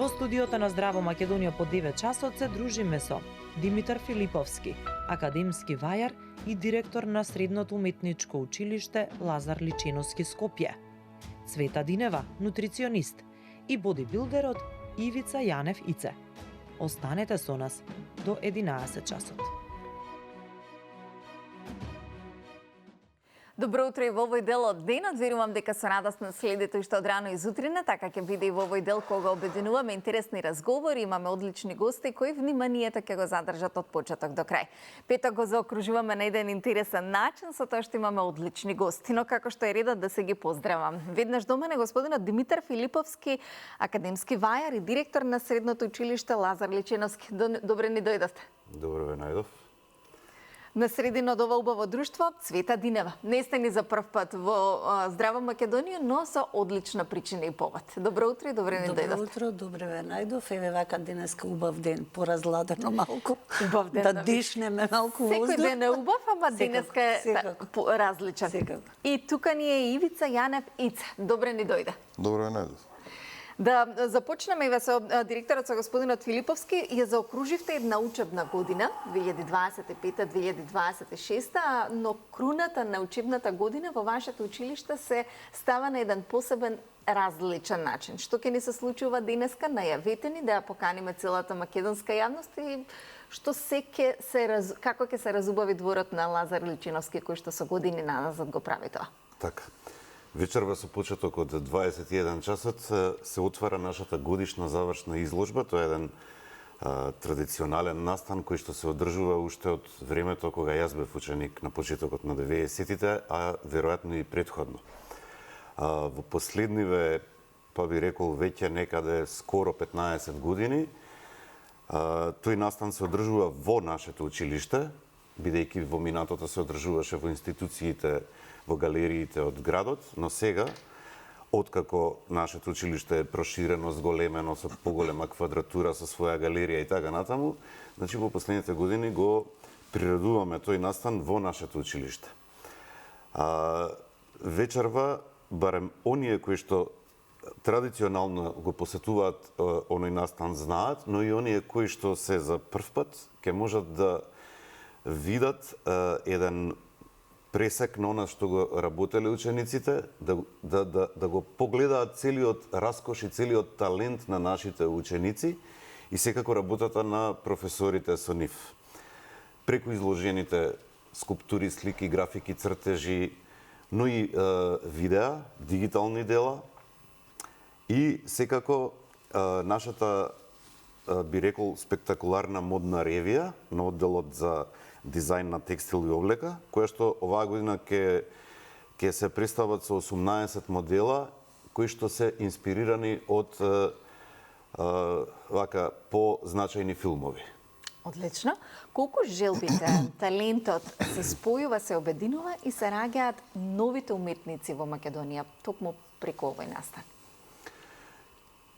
Во студиото на Здраво Македонија по 9 часот се дружиме со Димитар Филиповски, академски вајар и директор на Средното уметничко училиште Лазар Личиновски Скопје, Цвета Динева, нутриционист, и бодибилдерот Ивица Јанев Ице. Останете со нас до 11 часот. Добро утро и во овој дел од денот. Верувам дека со радост следите уште од рано изутрина, така ќе биде и во овој дел кога обединуваме интересни разговори, имаме одлични гости кои вниманието ќе го задржат од почеток до крај. Петок го заокружуваме на еден интересен начин со тоа што имаме одлични гости, но како што е редот да се ги поздравам. Веднаш до мене господинот Димитар Филиповски, академски вајар и директор на Средното училиште Лазар Личиновски. Добре ни дојдовте. Добро ве најдов. На средина од ова убаво друштво, Цвета Динева. Не сте ни за прв пат во Здрава Македонија, но со одлична причина и повод. Добро утро и добре ни дојдовте. Добро утро, добре ве најдов. Еве вака денеска убав ден, поразладено малку. Убав ден. Да дишнеме малку воздух. Секој ден е убав, ама денеска е различен. Секако. И тука ни е Ивица Јанев Ице. Добре ни дојде. Добро ве најдов. Да започнеме и со директорот со господинот Филиповски. Ја заокруживте една учебна година 2025-2026, но круната на учебната година во вашето училиште се става на еден посебен различен начин. Што ќе ни се случува денеска? Најавете ни да ја поканиме целата македонска јавност и како ќе се разубави дворот на Лазар Личиновски кој што со години назад го прави тоа. Така. Вечерва со почеток од 21 часот се отвара нашата годишна завршна изложба. Тоа е еден традиционален настан кој што се одржува уште од времето кога јас бев ученик на почетокот на 90-тите, а веројатно и претходно. Во последниве, па би рекол, веќе некаде скоро 15 години, тој настан се одржува во нашето училиште, бидејќи во минатото се одржуваше во институциите, во галериите од градот, но сега, откако нашето училиште е проширено, зголемено, со поголема квадратура, со своја галерија и така натаму, значи во последните години го приредуваме тој настан во нашето училиште. Вечерва, барем оние кои што традиционално го посетуваат оној настан знаат, но и оние кои што се за прв пат ќе можат да видат еден пресек на она што го работеле учениците, да го погледаат целиот раскош и целиот талент на нашите ученици и секако работата на професорите со нив. Преку изложените скулптури, слики, графики, цртежи, но и видеа, дигитални дела и секако нашата, би рекол, спектакуларна модна ревија на одделот за дизајн на текстил и облека, која што оваа година ќе се представат со 18 модела кои што се инспирирани од вака позначајни филмови. Одлично. Колку желбите, талентот се спојува, се обединува и се раѓаат новите уметници во Македонија токму преку овој настан?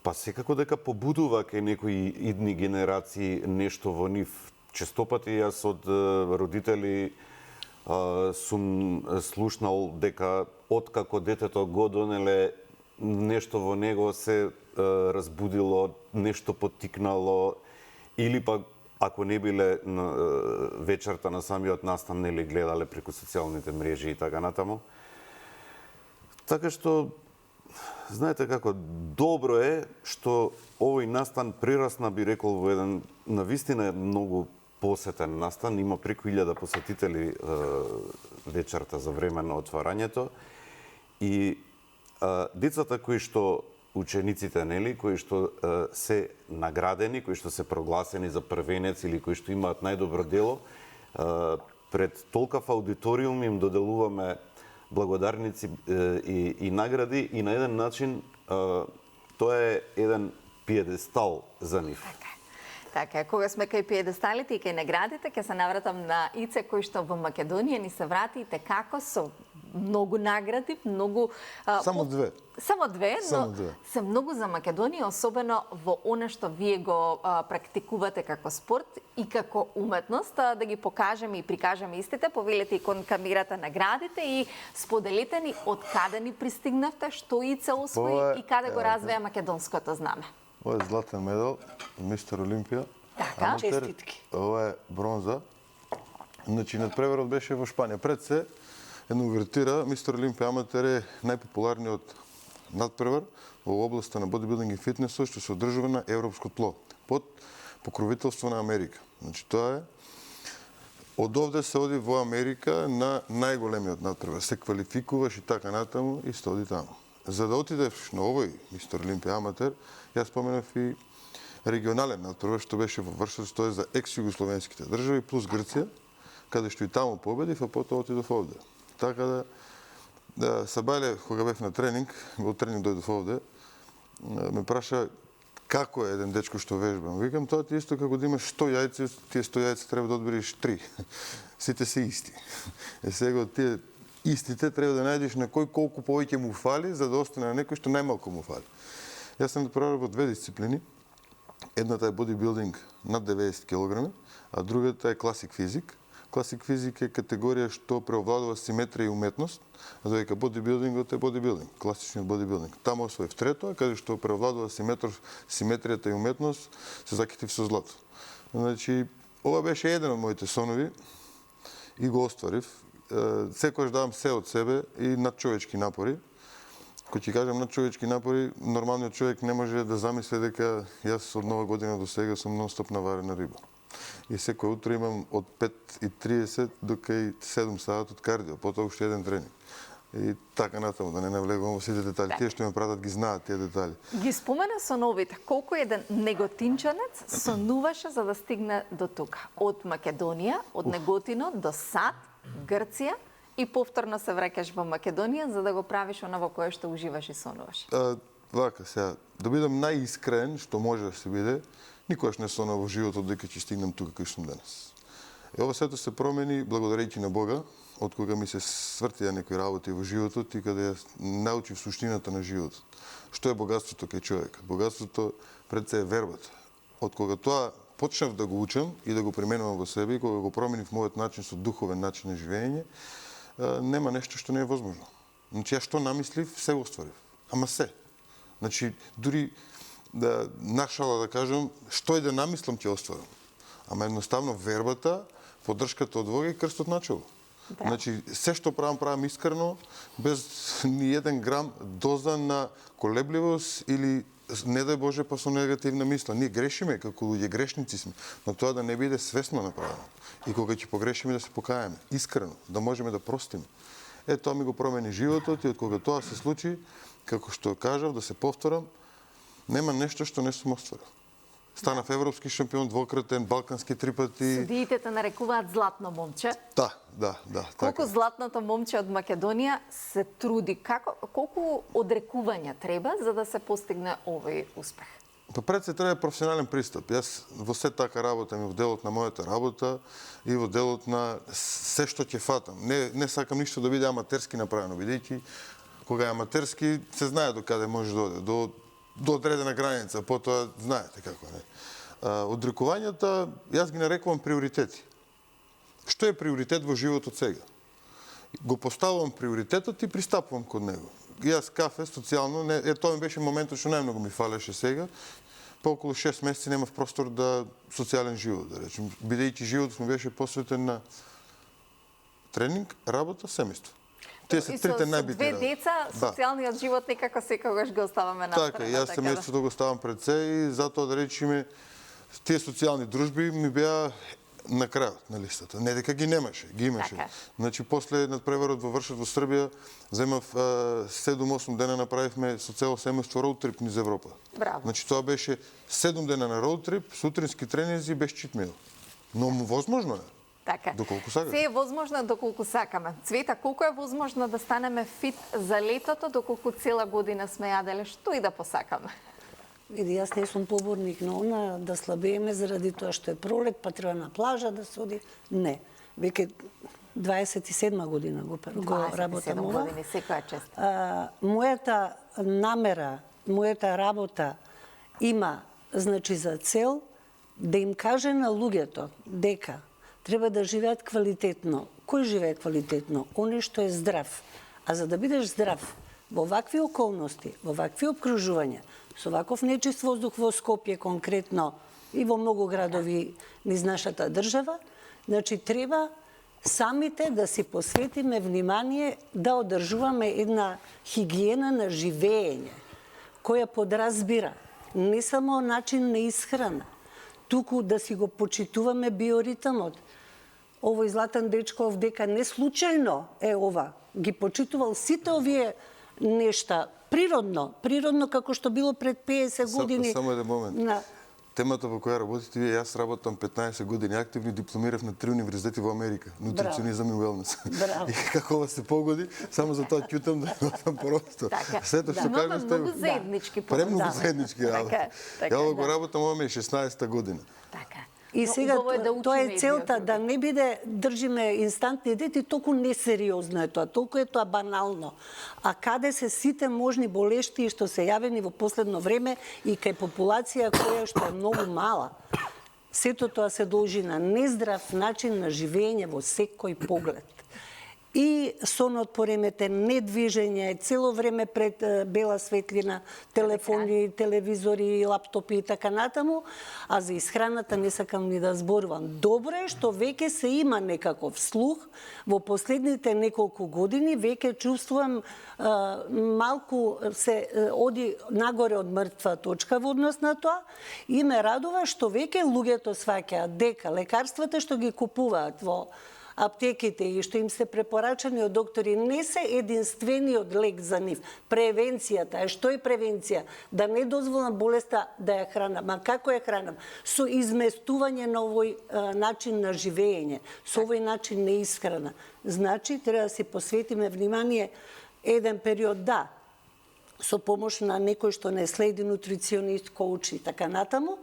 Па секако дека побудува кај некои идни генерации нешто во нив. Честопати јас од родители сум слушнал дека откако детето го донеле нешто во него се разбудило, нешто поттикнало, или пак ако не биле на вечерта на самиот настан, нели гледале преку социјалните мрежи и така натаму. Така што знаете како добро е што овој настан прерасна, би рекол, во еден навистина многу посетен настан, има преку 1000 посетители вечерта за време на отварањето и децата кои што учениците, нели, кои што се наградени, кои што се прогласени за првенец или кои што имаат најдобро дело, пред толкав аудиториум им доделуваме благодарници и награди и на еден начин тоа е еден пиедестал за нив. Така, кога сме кај пиедесталите и кај наградите, ќе се навратам на Ице кој што во Македонија ни се врати како со многу награди, многу Само две. Само две, но се многу за Македонија, особено во она што вие го практикувате како спорт и како уметност, да ги покажеме и прикажеме истите, повелете и кон камерата наградите и споделите ни од каде ни пристигнавте, што Ице освои и каде го развеа македонското знаме. Ова е златен медал, мистер Олимпија. Така. Аматер. Честитки. Ова е бронза. Значи, надпреварот беше во Шпанија. Пред се, една увертира, мистер Олимпија Аматер е најпопуларниот надпревар во областа на бодибилдинг и фитнесот што се одржува на европско тло, под покровителство на Америка. Значи, тоа е од овде се оди во Америка на најголемиот надпревар. Се квалификуваш и така натаму и се оди таму. За да отидеш на овој мистер Олимпија Аматер, јас споменав и регионален надпревар што беше во Вршец, тоа е за екс-југословенските држави плюс Грција, каде што и таму победив, а потоа отидов овде. Така да Сабајле, кога бев на тренинг, во тренинг дојдов овде, ме праша како е еден дечко што вежбам. Викам, тоа ти исто како да имаш 100 јајци, тие 100 јајци треба да одбереш 3. Сите се исти. Сега од тие истите треба да најдеш на кој колку повеќе му фали, за да остане на некој што најмалку му фали. Јас сум направил во две дисциплини. Едната е бодибилдинг над 90 кг, а другата е класик физик. Класик физик е категорија што преовладува симетрија и уметност, а додека бодибилдингот е бодибилдинг, класичниот бодибилдинг. Таму освоив трето, каде што преовладува симетријата и уметност, се закитив со злато. Значи, ова беше еден од моите сонови и го остварив. Секогаш давам се од себе и надчовечки напори. Кога ќе кажам надчовечки напори, нормалниот човек не може да замисли дека јас од нова година до сега сум нон-стоп наварена риба. И секој утро имам од 5:30 до кај 7 саат од кардио, потоа уште еден тренинг. И така натаму, да не навлегувам во сите детали. Тие што ме пратат ги знаат тие детали. Ги спомена соновите. Колку еден неготинчанец сонуваше за да стигне до тука? Од Македонија, од Неготино до Сад, Грција и повторно се враќаш во Македонија за да го правиш она во кое што уживаш и сонуваш. Вака сега, да бидам најискрен што може да се биде, никогаш не сонав во животот дека ќе стигнам тука кај сум денес. И ова сето се промени благодарејќи на Бога, од кога ми се свртија некои работи во животот и каде ја научив суштината на животот. Што е богатството кај човек? Богатството пред се е вербата. Од кога тоа почнав да го учам и да го применувам во себе и кога го променив мојот начин со духовен начин на живење, нема нешто што не е возможно. Значи, ја што намислив, се остварив. Ама се. Значи, дури да нашала да кажам, што и да намислам ќе остварам. Ама едноставно вербата, поддршката од Бога и крстот начело. Значи, се што правам искрено, без ни еден грам доза на колебливост или не дај Боже па со негативна мисла. Ние грешиме како луѓе, грешници сме, но тоа да не биде свесно направено. И кога ќе погрешиме да се покајаме, искрено, да можеме да простиме. Тоа ми го промени животот и од кога тоа се случи, како што кажав, да се повторам, нема нешто што не сум остварил. Станав европски шампион двократен, балкански 3 пати. Судиите те нарекуваат златно момче. Да. Колку златното момче од Македонија се труди? Колку одрекувања треба за да се постигне овој успех? Па пред се треба професионален пристап. Јас во се така работам и во делот на мојата работа и во делот на се што ќе фатам. Не сакам ништо да биде аматерски направено, бидејќи кога е аматерски се знае до каде може да оде, до одредена граница, потоа знаете како не. Одрекувањата јас ги нарекувам приоритети. Што е приоритет во животот сега? Го поставувам приоритетот и пристапувам кон него. Јас кафе социјално, тоа ми беше моментот што најмногу ми фалеше сега. По околу 6 месеци немав простор да социјален живот, да речем, бидејќи животот ми беше посветен на тренинг, работа, семејство. Тие се трите најбитни. Две деца, социјалниот живот некако секогаш го оставаме на страна. Така, јас семејството го ставам пред се и затоа да речеме тие социјални дружби ми беа на крајот на листата. Не дека ги немаше, ги имаше. Така. Значи после надпреварот во Вршец во Србија земав 7-8 дена направивме со цело семејство роудтрип низ Европа. Браво. Значи тоа беше 7 дена на роудтрип, сутрински тренинзи без читмил. Но возможно е. Така. Доколку сакаме. Се е возможно доколку сакаме. Цвета, колку е возможно да станеме фит за летото, доколку цела година сме јаделе, што и да посакаме? Види, јас не сум поборник на она да слабееме заради тоа што е пролет, па треба на плажа да се оди. Не. Веќе 27 година го работам ова. 27 години, секоја чест. Мојата намера, мојата работа има, значи, за цел да им каже на луѓето дека треба да живеат квалитетно. Кој живее квалитетно? Оној што е здрав. А за да бидеш здрав, Во вакви околности, во вакви обкружувања, со ваков нечист воздух во Скопје конкретно и во многу градови низ нашата држава, значи треба самите да си посветиме внимание да одржуваме една хигиена на живење, која подразбира не само начин на исхрана, туку да си го почитуваме биоритмот. Овој Златан Дечков дека не случајно е ова, ги почитувал сите овие нешта природно како што било пред 50 години. Само еден момент. Темата во која работите вие, јас работам 15 години активно, дипломирав на 3 универзитети во Америка, нутриционизам и уелнес. И како ова се погоди, само за тоа ќутам да го просто. Сето што кажете, многу заеднички премногу заеднички работи. Ја го работам оваме 16-та година. Така. И сега тоа е целта, да не биде држиме инстантни диети, толку несериозно е тоа, толку е тоа банално. А каде се сите можни болешти што се јавени во последно време и кај популација која што е многу мала. Сето тоа се должи на нездрав начин на живење во секој поглед. И сонот пореметен, недвижење, цело време пред бела светлина, телефони, телевизори, лаптопи и така натаму, а за исхраната не сакам ни да зборувам. Добро е што веќе се има некаков слух, во последните неколку години веќе чувствувам малку се оди нагоре од мртва точка во однос на тоа и ме радува што веќе луѓето сваќаат дека лекарствата што ги купуваат во аптеките и што им се препорачани од доктори не се единствениот лек за нив. Превенцијата е, што е превенција? Да не дозволам болеста да ја хранам. А како ја хранам? Со изместување на овој начин на живење, со овој начин на исхрана. Значи, треба да си посветиме внимание еден период, да, со помош на некој што не следи нутриционист, коуч и така натаму,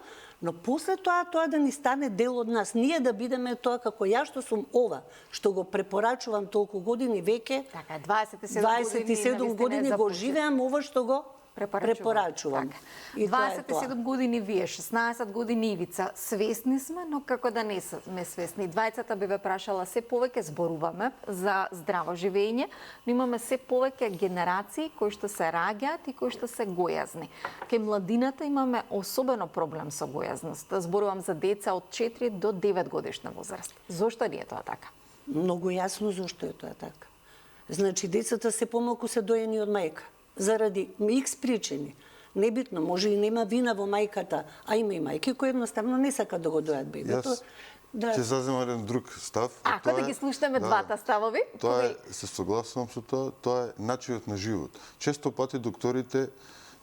но после тоа да ни стане дел од нас. Ние да бидеме тоа како ја што сум ова, што го препорачувам толку години веќе. Така, 27 години го живеам ова што го препорачувам. И 27 години вие, 16 години Ивица, свесни сме, но како да не сме свесни. Двајцата би ве прашала, се повеќе зборуваме за здраво живење, но имаме се повеќе генерации кои што се раѓаат и кои што се гојазни. Кај младината имаме особено проблем со гојазност. Зборувам за деца од 4 до 9 годишна возраст. Зошто е тоа така? Многу јасно зошто е тоа така. Значи, децата се помалку се доени од мајка. Заради икс причини. Небитно, може и нема вина во мајката, а има и мајки кои едноставно не сакат да го дојат бебето. Ќе заземам еден друг став. Ако да ги слушнеме двата ставови? Тоа е, се согласувам со тоа е начинот на живот. Често пати докторите,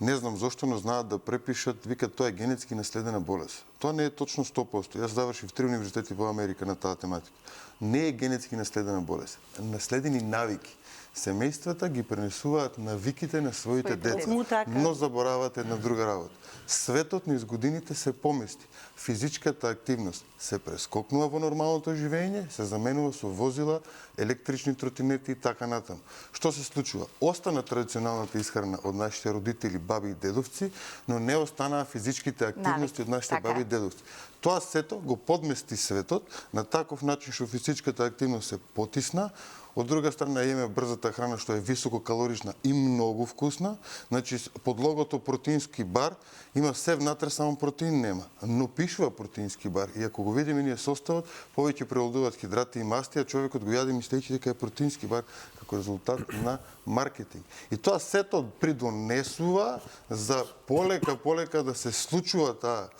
не знам зошто, но знаат да препишат, викат тоа е генетски наследена болест. Тоа не е точно 100%. Јас завршив 3 универзитети во Америка на таа тематика. Не е генетски наследена болест. Наследени навики. Семејствата ги пренесуваат навиките на своите деца, но забораваат една друга работа. Светот низ годините се помести. Физичката активност се прескокнува во нормалното живење, се заменува со возила, електрични тротинети и така натаму. Што се случува? Остана традиционалната исхрана од нашите родители, баби и дедовци, но не останаа физичките активности од нашите баби и дедовци. Тоа сето го подмести светот на таков начин што физичката активност се потисна. Од друга страна јеме брзата храна што е висококалорична и многу вкусна. Значи подлогото протеински бар има се внатре, само протеин нема. Но пишува протеински бар и ако го видиме ние составот, повеќе преолдуваат хидрати и масти, а човекот го јаде мислејќи дека е протеински бар како резултат на маркетинг. И тоа сето придонесува за полека да се случува таа,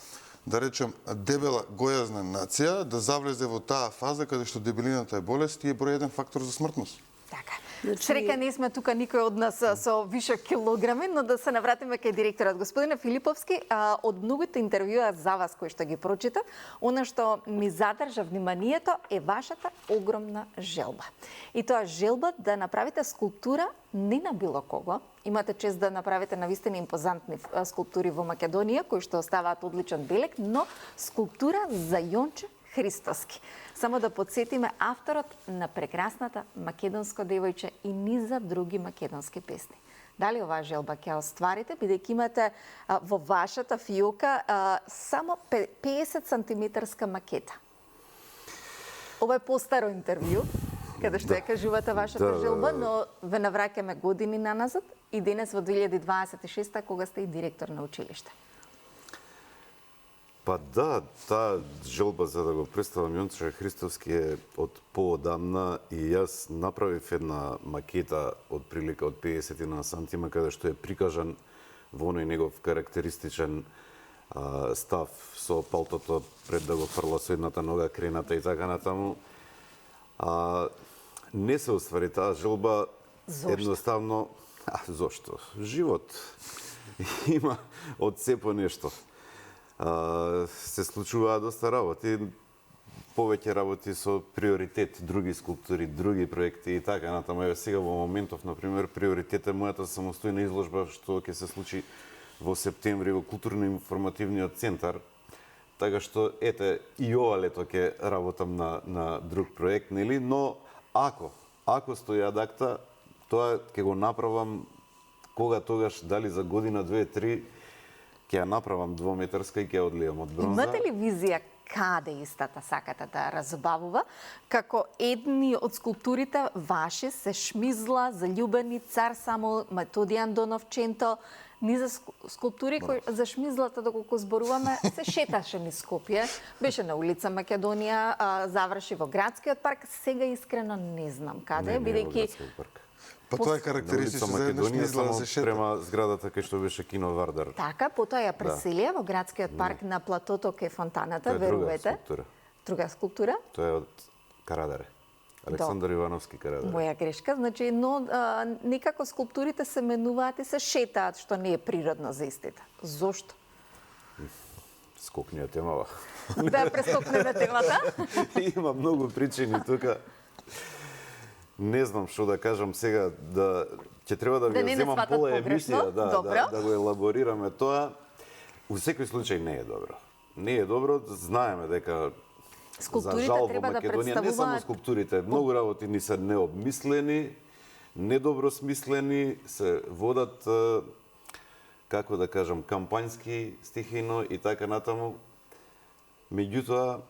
да речем, дебела гојазна нација, да завлезе во таа фаза каде што дебелината е болест и е број еден фактор за смртност. Така. Среќа не сме тука никој од нас со вишок килограми, но да се навратиме кај директорот. Господине Филиповски, од многуте интервјуа за вас кои што ги прочитав, она што ми задржа вниманието е вашата огромна желба. И тоа желба да направите скулптура не на било кого. Имате чест да направите навистина импозантни скулптури во Македонија, кои што оставаат одличен белег, но скулптура за Јонче Христоски. Само да подсетиме авторот на прекрасната македонско девојче и низа други македонски песни. Дали оваа желба ќе остварите, бидејќи имате во вашата фиока само 50 сантиметарска макета? Ова е постаро интервју. каде што ја кажувате вашата желба, но ве навраќаме години наназад и денес во 2026 кога сте и директор на училиште. Па да, таа желба за да го представам Јонче Христовски е од поодамна и јас направив една макета од прилика од 50 на сантима каде што е прикажан во оној негов карактеристичен став со палтото пред да го фрла со едната нога крената и така натаму. Не се оствари таа желба. Зошто? Едноставно, зошто? Живот има од се по нешто. Се случуваат доста работи, повеќе работи со приоритет, други скулптури, други проекти и така натаму. Еве сега во моментов, например, приоритет е мојата самостојна изложба што ќе се случи во септември во културно-информативниот центар. Така што ете и ова лето ќе работам на друг проект, нели? Но ако стои адакта, тоа ќе го направам кога тогаш, дали за година, 2-3, ќе ја направам двометарска и ќе ја одлијам од бронза. Имате ли визија каде истата сакате да разбавува? Како едни од скулптурите ваши се шмизла, заљубени, цар само, Методијан Доновченто, низа скулптури кои за шмизлата, доколку зборуваме, се шеташе низ Скопје, беше на улица Македонија, заврши во градскиот парк, сега искрено не знам каде, бидејќи Па тоа е карактеристично за една шмизла да се шета. Према зградата кај што беше кино Вардар. Така, потоа ја преселија во градскиот парк на платото кај фонтаната, верувате. Друга скулптура? Тоа е од Карадаре. Александар Ивановски Карадаре. Моја грешка, значи, но некако скулптурите се менуваат и се шетаат, што не е природно за истите. Зошто? Скокнија темава. Да прескокнеме темата? Има многу причини тука. Не знам што да кажам сега, ќе треба да ви земам пола емисија, да го елаборираме тоа. У секој случај не е добро. Не е добро, знаеме дека за жал во Македонија, не само скулптурите, многу работи ни се необмислени, недобро смислени, се водат, како да кажам, кампањски, стихино и така натаму. Меѓутоа,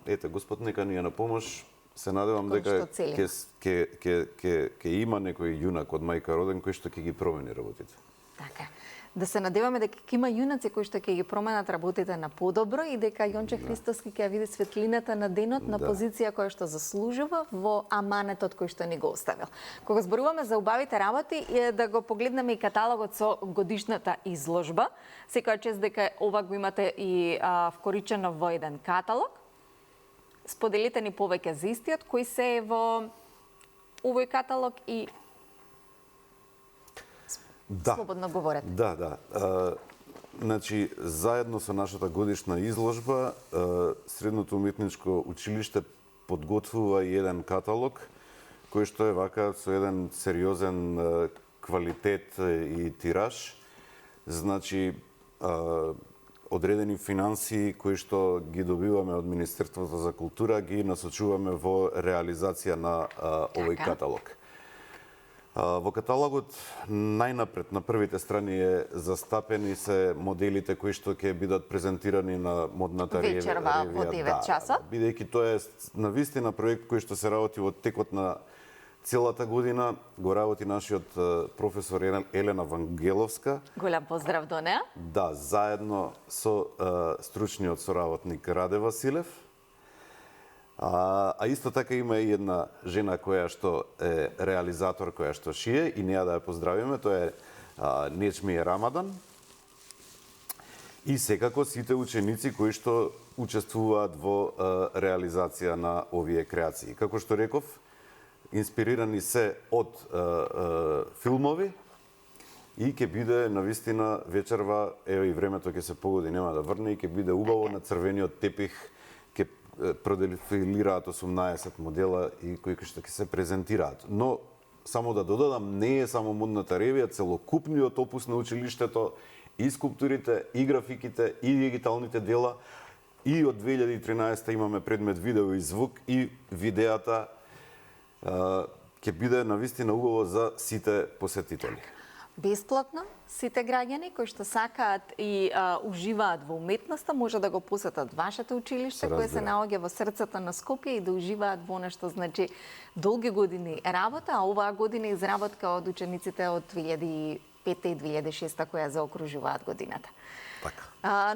ете, Господ нека ни ја на помош. Се надевам дека ќе има некој јунак од мајка роден кој што ќе ги промени работите. Така. Да се надеваме дека ќе има јунаци кои што ќе ги променат работите на подобро и дека Јонче Христовски ќе види светлината на денот на позиција која што заслужува во аманетот кој што ни го оставил. Кога зборуваме за убавите работи, да го погледнеме и каталогот со годишната изложба. Секоја чест дека ова го имате и вкоричено во еден каталог. Споделите ни повеќе за истиот, кои се во овој каталог и слободно говорете. Да. Значи, заедно со нашата годишна изложба, Средното уметничко училиште подготвува и еден каталог, кој што е вака со еден сериозен квалитет и тираж. Значи, одредени финансии кои што ги добиваме од Министерството за култура ги насочуваме во реализација на овој каталог. Во каталогот најнапред на првите страни е застапени се моделите кои што ќе бидат презентирани на модната ревија. Вечерва во 9 часа. Бидејќи тоа е навистина проект кој што се работи во текот на целата година, го работи нашиот професор Елена Вангеловска. Голем поздрав до неа. Да, заедно со стручниот соработник Раде Василев. А исто така има и една жена која што е реализатор, која што шие и неа да ја поздравиме, тоа е Нечми Рамадан. И секако сите ученици кои што учествуваат во реализација на овие креации. Како што реков, инспирирани се од филмови и ќе биде навистина вечерва, еве и времето ќе се погоди, нема да врне и ќе биде убаво на црвениот тепих, ќе продефилираат 18 модела и кои што ќе се презентираат. Но само да додадам, не е само модната ревија, целокупниот опус на училиштето, и скулптурите, и графиките, и дигиталните дела, и од 2013 имаме предмет видео и звук, и видеата ќе биде навистина убаво за сите посетители. бесплатно. Сите граѓани кои што сакаат и уживаат во уметноста може да го посетат вашето училиште кое се наоѓа во срцето на Скопје и да уживаат во нешто значи долги години работа, а оваа година изработка од учениците од 2005 и 2006 која заокружуваат годината. Така.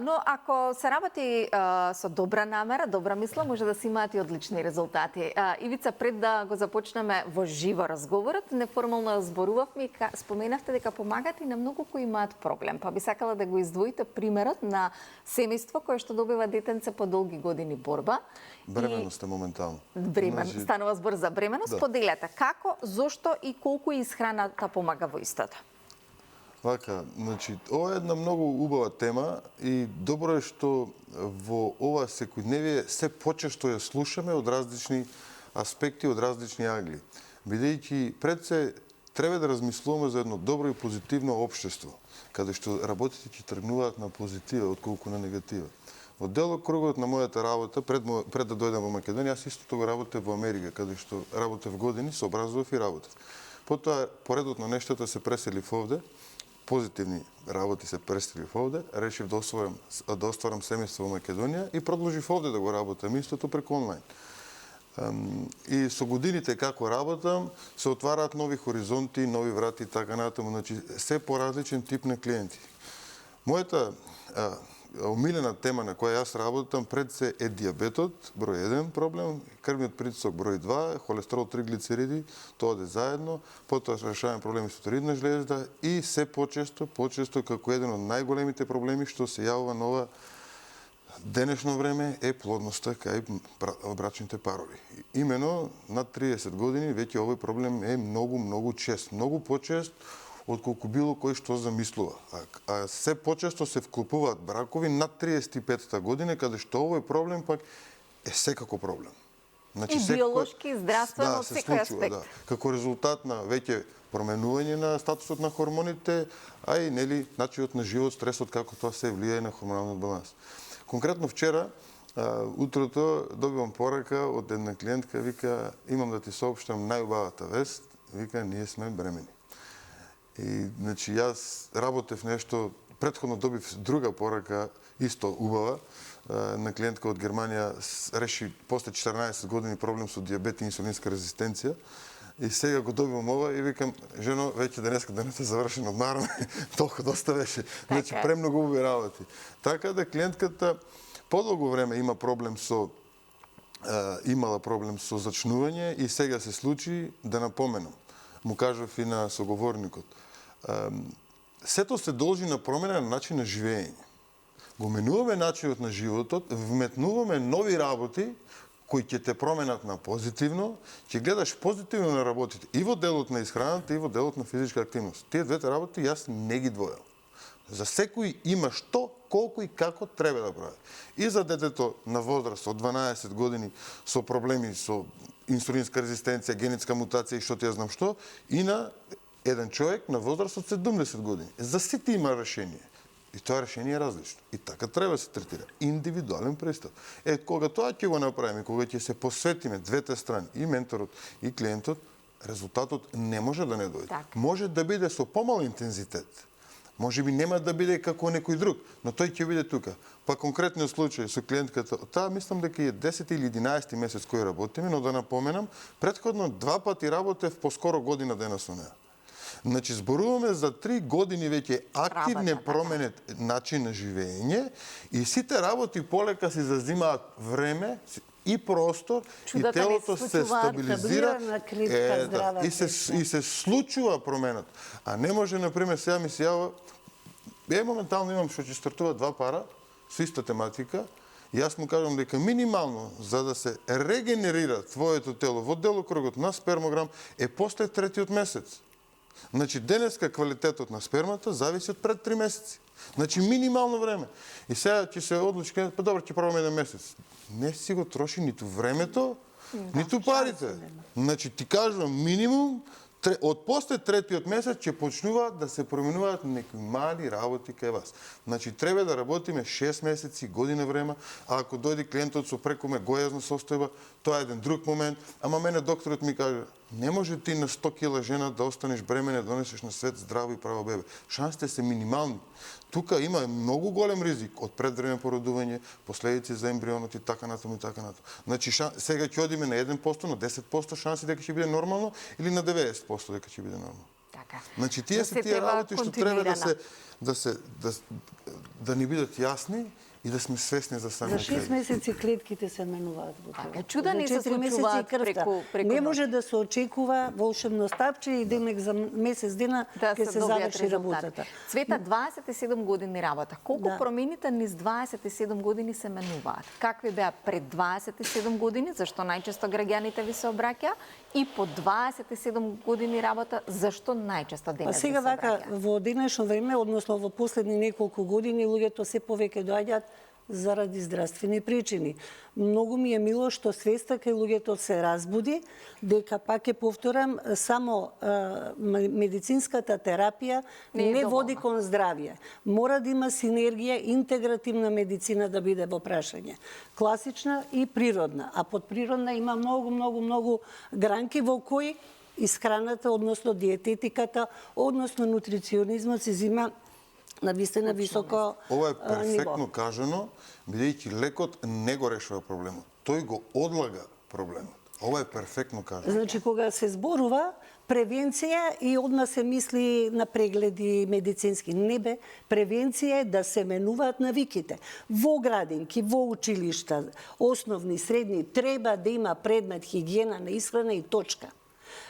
Но ако се работи со добра намера, добра мисла, може да се имаат и одлични резултати. Ивица, пред да го започнеме во живо разговорот, неформално зборувавме и споменавте дека помагате и на многу кои имаат проблем. Па би сакала да го издвоите примерот на семејство кое што добива детенце по долги години борба. Бременост е моментално. Станува збор за бременост. Да. Поделете како, зошто и колку исхраната помага во истото. Вака, значи, ова е една многу убава тема и добро е што во ова секојдневие се почесто ја слушаме од различни аспекти, од различни агли. Бидејќи пред се треба да размислуваме за едно добро и позитивно општество, каде што работите ќе тргнуваат на позитива отколку на негатива. Во делокругот на мојата работа, пред да дојдам во Македонија, аз истото го работев во Америка, каде што работев години, се образував и работев. Потоа, поредот на нештата се преселив овде, позитивни работи се преселив овде, решив да остварам семејство во Македонија и продолжив овде да го работам истото преку онлайн. И со годините како работам, се отвараат нови хоризонти, нови врати и така натаму, значи се поразличен тип на клиенти. Мојата омилена тема на која јас работам пред се е дијабетот, број 1 проблем, крвниот притисок број 2, холестерол, триглицериди, тоа оде заедно, потоа решаваме проблеми со тиреидна жлезда и се почесто како еден од најголемите проблеми што се јавува на ова денешно време е плодноста кај брачните парови. Имено над 30 години веќе овој проблем е многу чест, многу почест отколку било кој што замислува. А се почесто се вклопуваат бракови над 35-та година, каде што овој проблем пак е секако проблем. Значи, и биолошки, здравствено, од секој аспект. Да, како резултат на веќе променување на статусот на хормоните, а и начинот на живот, стресот, како тоа се влијае на хормоналниот баланс. Конкретно вчера, утрото, добивам порака од една клиентка, вика, имам да ти соопштам најубавата вест, вика, ние сме бремени. И, значи, јас работев нешто, претходно добив друга порака, исто убава, на клиентка од Германија, реши после 14 години проблем со дијабет и инсулинска резистенција. И сега го добивам ова и викам, жено, веќе денеска да не се заврши, одмараме, толку доста беше. Значи, премногу убави работи. Така да клиентката подолго време имала проблем со зачнување и сега се случи, да напоменам, му кажав и на соговорникот. Сето се должи на промена на начин на живење. Го менуваме начинот на животот, вметнуваме нови работи кои ќе те променат на позитивно, ќе гледаш позитивно на работите и во делот на исхраната и во делот на физичка активност. Тие двете работи јас не ги двојам. За секој има што, колку и како треба да прави. И за детето на возраст од 12 години со проблеми со инсулинска резистенција, генетска мутација и што ти ја знам што, и на еден човек на возраст од 70 години. За сите има решение. И тоа решение е различно. И така треба да се третира. Индивидуален пристап. Кога тоа ќе го направиме, кога ќе се посветиме двете страни, и менторот, и клиентот, резултатот не може да не дојде. Так. Може да биде со помал интензитет. Може би нема да биде како некој друг, но тој ќе биде тука. Па конкретниот случај со клиентката, таа мислам дека е 10 или 11 месец кој работиме, но да напоменам, претходно 2 пати работев поскоро година дена со неа. Значи, зборуваме за 3 години веќе активне променет начин на живење и сите работи полека си зазимаат време и простор и телото се стабилизира и се случува промената. А не може, например, сега ми се јава, моментално имам што ќе стартува 2 пара со иста тематика и јас му кажам дека минимално за да се регенерира твоето тело во делокругот на спермограм е после 3-тиот месец. Значи, денеска квалитетот на спермата зависи од пред 3 месеци. Значи, минимално време. И сега ќе се одлучи, па добро, ќе пробаме 1 месец. Не си го троши ниту времето, ниту парите. Значи, ти кажувам, минимум, од после 3-тиот месец ќе почнуваат да се променуваат некои мали работи кај вас. Значи, треба да работиме 6 месеци, година време, а ако дојде клиентот со прекоме гојазна состојба, тоа е еден друг момент, ама мене докторот ми каже, Не може ти на 100 кила жена да останеш бремена, да донесеш на свет здраво и право бебе. Шансите се минимални. Тука има многу голем ризик од предвреме породување, последици за ембрионот и така натаму и така натаму. Значи сега ќе одиме на 1%, на 10% шанси дека ќе биде нормално или на 90% дека ќе биде нормално. Така. Значи тие се тие работи што треба да ни бидат јасни и да сме свесни за самите. За 6 месеци клетките се менуваат во телото. Така, чудани се 4 месеци случуваат крвта. преку Не може да се очекува волшебно стапче и демек за месец дена ќе се заврши работата. Цвета 27 години работа. Колку промените низ 27 години се менуваат? Какви беа пред 27 години, зашто најчесто граѓаните ви се обраќа, и по 27 години работа, зашто најчесто денес ви се Сега вака обраќа? во денешно време, односно во последни неколку години, луѓето се повеќе доаѓаат заради здравствени причини. Многу ми е мило што свеста кај луѓето се разбуди, дека пак ќе повторам, само медицинската терапија не води кон здравје. Мора да има синергија, интегративна медицина да биде во прашање. Класична и природна. А под природна има многу гранки во кои исхраната, односно диететиката, односно нутриционизмот се зима на вистина високо Ова е перфектно ниво. кажано, бидејќи лекот не го решава проблемот. Тој го одлага проблемот. Ова е перфектно кажано. Значи, кога се зборува превенција и одма се мисли на прегледи медицински. Не бе, превенција е да се менуваат навиките. Во градинки, во училишта, основни, средни, треба да има предмет хигиена на исхрана и точка.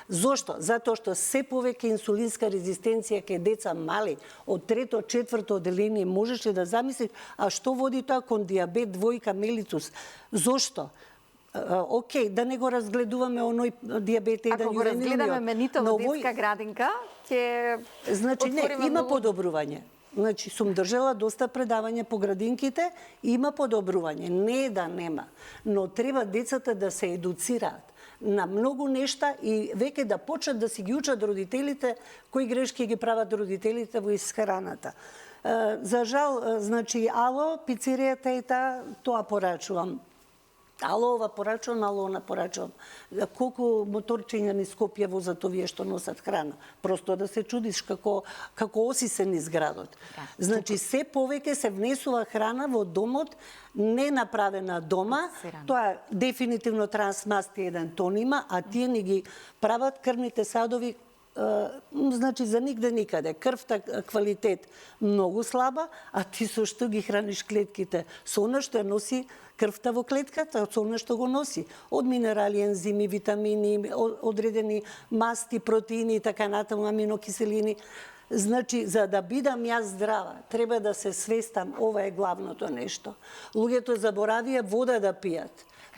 Зошто? Затоа што се повеќе инсулинска резистенција кај деца мали од 3-4 одделение, можеш ли да замислиш, а што води тоа кон диабет двојка мелитус? Зошто? Океј, да не го разгледуваме оној диабет 1 Ако го разгледаме менито во детска градинка, ќе Значи не, отвориме има многу- подобрување. Значи, сум држала доста предавања по градинките, има подобрување, не е да нема, но треба децата да се едуцираат на многу нешта и веќе да почнат да си ги учат родителите, кои грешки ги прават родителите во исхраната. За жал, значи, ало, пицеријата е тоа порачувам. Ало ова порачувам, ало она порачувам. Колку моторчиња низ Скопје возат овие што носат храна. Просто да се чудиш како оси се низ градот. Значи, се повеќе се внесува храна во домот, не направена дома. Тоа дефинитивно трансмасти 1 тон има, а тие не ги прават крвните садови, значи за нигде никаде. Крвта квалитет многу слаба, а ти со што ги храниш клетките? Со она што ја носи крвта во клетката, со она што го носи. Од минерали, ензими, витамини, одредени масти, протеини и така натаму, аминокиселини. Значи, за да бидам јас здрава, треба да се свестам, ова е главното нешто. Луѓето заборавија вода да пијат.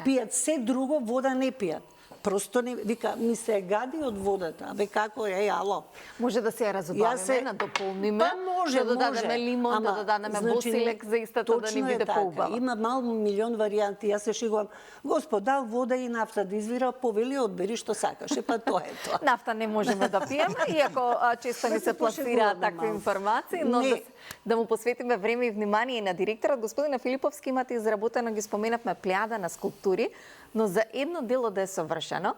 Пијат се друго, вода не пијат. Просто не, вика, ми се гади од водата. Абе како е, ало. Може да се ја разубавиме, надополниме, да додадеме лимон, да додадеме босилек за истата да не биде поубава. Има милион варијанти. Јас се шегувам, Господ дал вода и нафта да извира, повели, одбери што сакаш. Па тоа е тоа. Нафта не можеме да пиеме, иако често ни се пласираат такви информации, но да му посветиме време и внимание и на директорот. Господина Филиповски, имате изработено, ги споменавме, плејада на скулптури, но за едно дело да е совршено,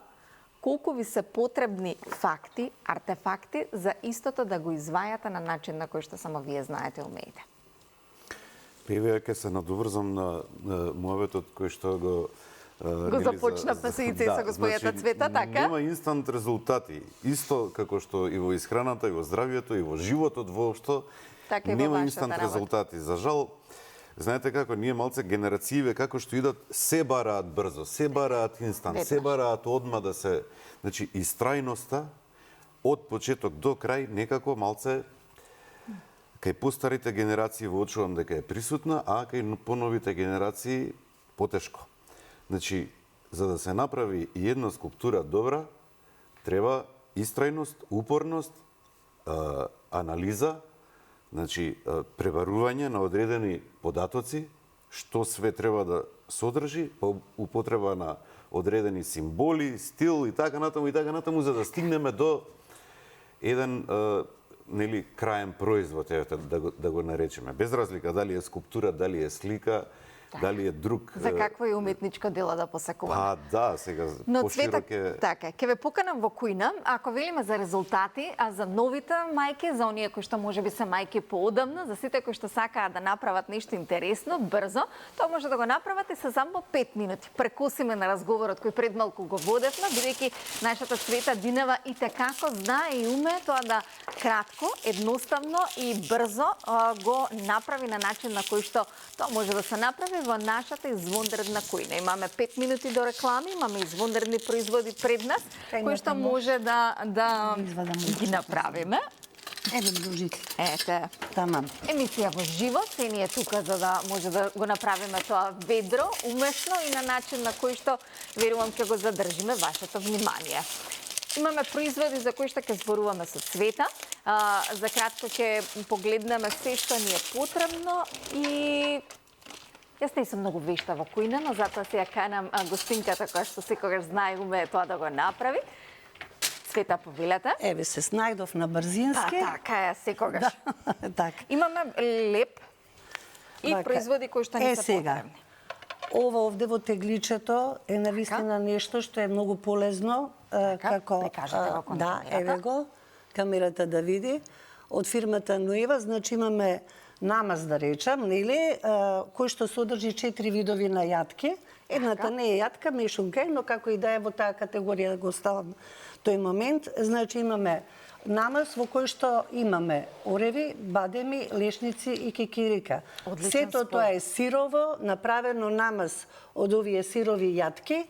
колку ви се потребни факти, артефакти за истото да го извајате на начин на кој што само вие знаете и умеете? Еве ќе се надоврзам на муабетот кој што го започнавме се и со господјата Цвета, така? Нема инстант резултати. Исто како што и во исхраната, и во здравјето, и во животот воопшто, нема инстант резултати. За жал, знаете како, ние малце генерацииве, како што идат, се бараат брзо, се бараат инстант, се бараат одма да се... Значи, истрајноста од почеток до крај некако малце кај постарите генерации воочувам дека е присутна, а кај поновите генерации потешко. Значи, за да се направи една скулптура добра, треба истрајност, упорност, анализа, значи пребарување на одредени податоци, што све треба да содржи, употреба на одредени символи, стил и така натаму, за да стигнеме до еден краен производ, да го наречеме. Без разлика дали е скулптура, дали е слика, дали е друг. За какво е уметничко дело да посакуваме? Па да, сега Но Цвета, поширок е... така, ќе ве поканам во кујна, ако велиме за резултати, а за новите мајки, за оние кои што можеби се мајки поодамна, за сите кои што сакаат да направат нешто интересно, брзо, тоа може да го направат и се само 5 минути. Прекусиме на разговорот кој пред малку го водевме, бидејќи нашата Цвета Динева и како знае и уме тоа да кратко, едноставно и брзо го направи на начин на кој што тоа може да се направи во нашата извонредна кујна. Имаме 5 минути до реклами, имаме извонредни производи пред нас, кои што може да ги направиме. Еве дружици. Ете. Тамам. Емисија во живо, се ние тука за да може да го направиме тоа ведро, умешно и на начин на кој што верувам ќе го задржиме вашето внимание. Имаме производи за кои што ќе зборуваме со Цвета. За кратко ќе погледнеме се што ни е потребно и јас не сум многу вешта во кујна, но затоа се ја канам гостинката која што секогаш знае уме тоа да го направи. Цвета, повелете. Еве се снајдов на брзински. Така е, секогаш. Така. Имаме леп и производи кои што не се потребни. Ова овде во тегличето е навистина нешто што е многу полезно, како да, еве го, камерата да види, од фирмата Нуева, значи имаме намаз да речам, нели, кој што содржи 4 видови на јатки. Едната не е јатка, мешунка е, но како и да е во таа категорија го ставам тој момент, значи имаме намаз во кој што имаме ореви, бадеми, лешници и кекирика. Сето тоа е сирово, направено намаз од овие сирови јатки.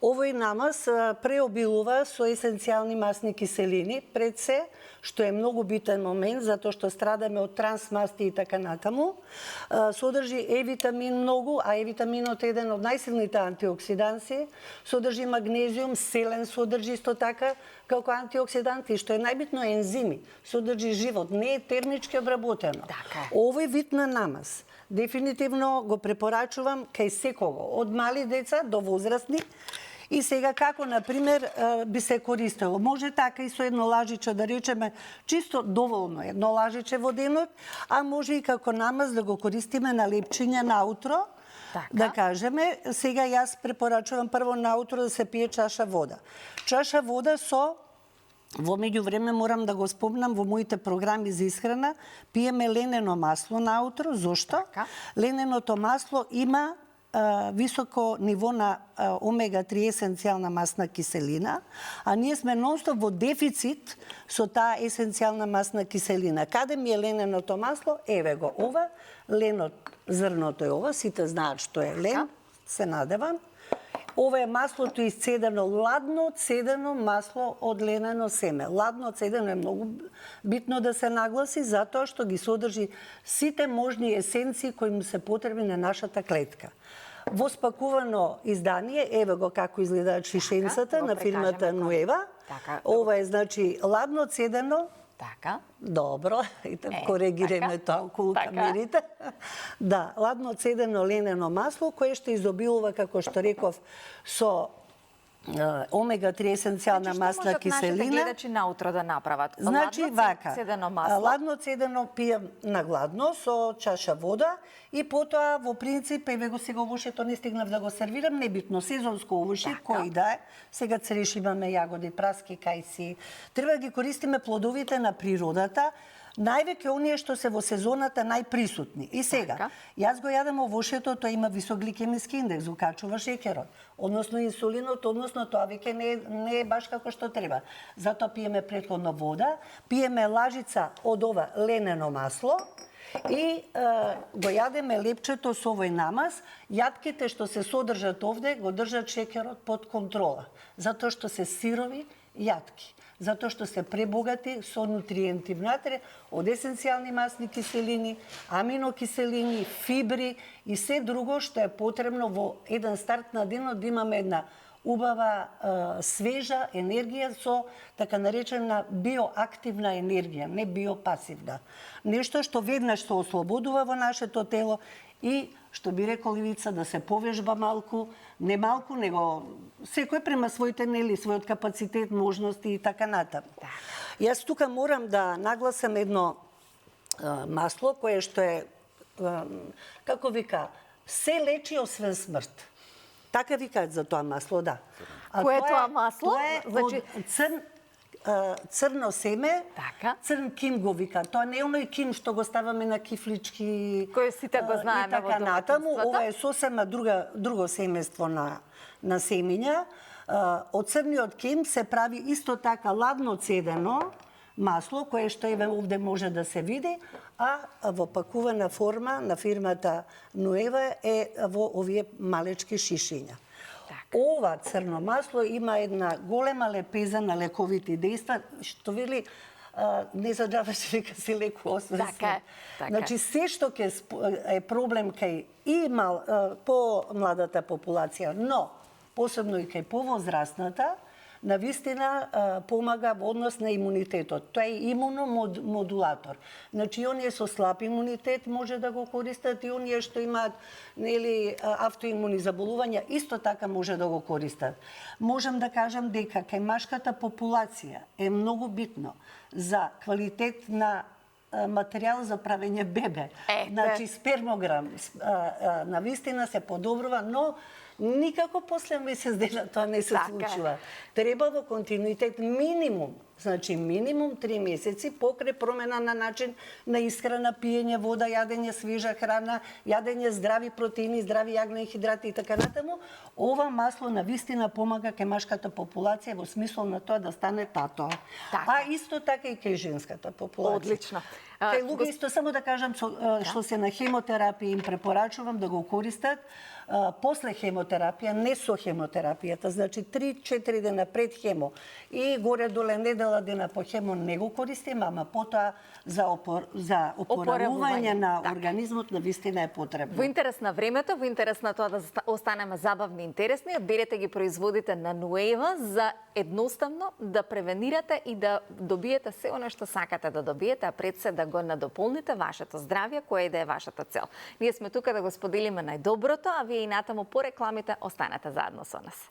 Овој намаз преобилува со есенцијални масни киселини, пред се, што е многу битен момент, затоа што страдаме од трансмасти и така натаму. Содржи Е-витамин многу, а Е-витаминот е еден од најсилните антиоксиданси. Содржи магнезиум, селен содржи исто така, како антиоксиданти, што е најбитно ензими. Содржи живот, не е термички обработено. Овој вид на намаз дефинитивно го препорачувам кај секого, од мали деца до возрастни. И сега како, например, би се користело? Може така и со едно лажиче, да речеме, чисто доволно едно лажиче во денот, а може и како намаз да го користиме на лепчиња наутро, да кажеме. Сега јас препорачувам прво наутро да се пие чаша вода. Чаша вода со... Во меѓувреме морам да го спомнам во моите програми за исхрана, пиеме ленено масло наутро. Зошто? Лененото масло има високо ниво на омега-3 есенцијална масна киселина, а ние сме нонстоп во дефицит со таа есенцијална масна киселина. Каде ми е лененото масло? Еве го, ова, лено зрното е ова, сите знаат што е лен, се надевам. Ова е маслото исцедено, ладно цедено масло од ленено семе. Ладно цедено е многу битно да се нагласи, затоа што ги содржи сите можни есенции кои му се потребни на нашата клетка. Во спакувано издание, еве го како изгледаат шишенцата на фирмата Нуева. Ова е, значи, ладно цедено. Така. Добро, коригираме тоа околу камерите. Да, ладно цедено ленено масло, кое што изобилува, како што реков, со омега-3 есенцијална масна киселина. Што можат нашите гледачи наутро да направат? Значи, вака, цедено масло. ладно цедено пием на гладно со чаша вода и потоа во принцип, еве го сега овошето не стигнав да го сервирам, небитно, сезонско овоше, кој да е. Сега цреш имаме јагоди, праски, кајси. Треба да ги користиме плодовите на природата, највеќе оние што се во сезоната најприсутни. И сега, јас го јадам овошето, тоа има висок гликемиски индекс, укачува шеќерот, односно инсулинот, односно тоа веќе не е баш како што треба. Затоа пиеме претходно вода, пиеме лажица од ова ленено масло и го јадеме лепчето со овој намаз. Јатките што се содржат овде го држат шеќерот под контрола, затоа што се сирови јатки, затоа што се пребогати со нутриенти внатре од есенцијални масни киселини, аминокиселини, фибри и се друго што е потребно во еден старт на денот да имаме една убава, свежа енергија со така наречена биоактивна енергија, не биопасивна. Нешто што веднаш се ослободува во нашето тело и, што би рекол Ивица, да се повежба малку, не малку, него секој према своите, нели, својот капацитет, можности и така натаму. Јас тука морам да нагласам едно масло кое што е, како вика, се лечи освен смрт. Така викаат за тоа масло, да. Кое е тоа масло? Тоа е Значи... црно семе, Така. црн ким го вика. Тоа не е оној ким што го ставаме на кифлички. Кој сите го знаеме и така во натаму. домакинството. Ова е сосема друго семејство на семиња. Од црниот ким се прави исто така ладно цедено масло, кое што еве овде може да се види, а во пакувана форма на фирмата Нуева е во овие малечки шишиња. Ова црно масло има една голема лепеза на лековити дејства, што вели не за џабе се вика се лекува освен Така е. Значи се што е проблем кај и по младата популација, но посебно и кај повозрастната, навистина помага во однос на имунитетот. Тоа е имуномодулатор. Значи, оние со слаб имунитет може да го користат и оние што имаат автоимуни заболувања, исто така може да го користат. Можам да кажам дека кај машката популација е многу битно за квалитет на материјал за правење бебе. Значи, спермограм навистина се подобрува, но никако после месец дена тоа не се случува. Треба во континуитет минимум 3 месеци покрај промена на начин на исхрана, пиење вода, јадење свежа храна, јадење здрави протеини, здрави јагнени хидрати и така натаму. Ова масло навистина помага кај машката популација во смисол на тоа да стане тато. А исто така и кај женската популација. Одлично. Кај луѓе исто само да кажам што се на хемотерапија им препорачувам да го користат после хемотерапија, не со хемотерапијата, значи 3-4 дена пред хемо и горе-доле недела дена по хемо не го користим, ама потоа за опоравување на организмот навистина е потребно. Во интерес на времето, во интерес на тоа да останеме забавни и интересни, одберете ги производите на Нуева за едноставно да превенирате и да добиете се оно што сакате да добиете, а пред се да го надополните вашето здравје, која и да е вашата цел. Ние сме тука да го споделиме најдоброто, а вие и натаму по рекламите останете заедно со нас.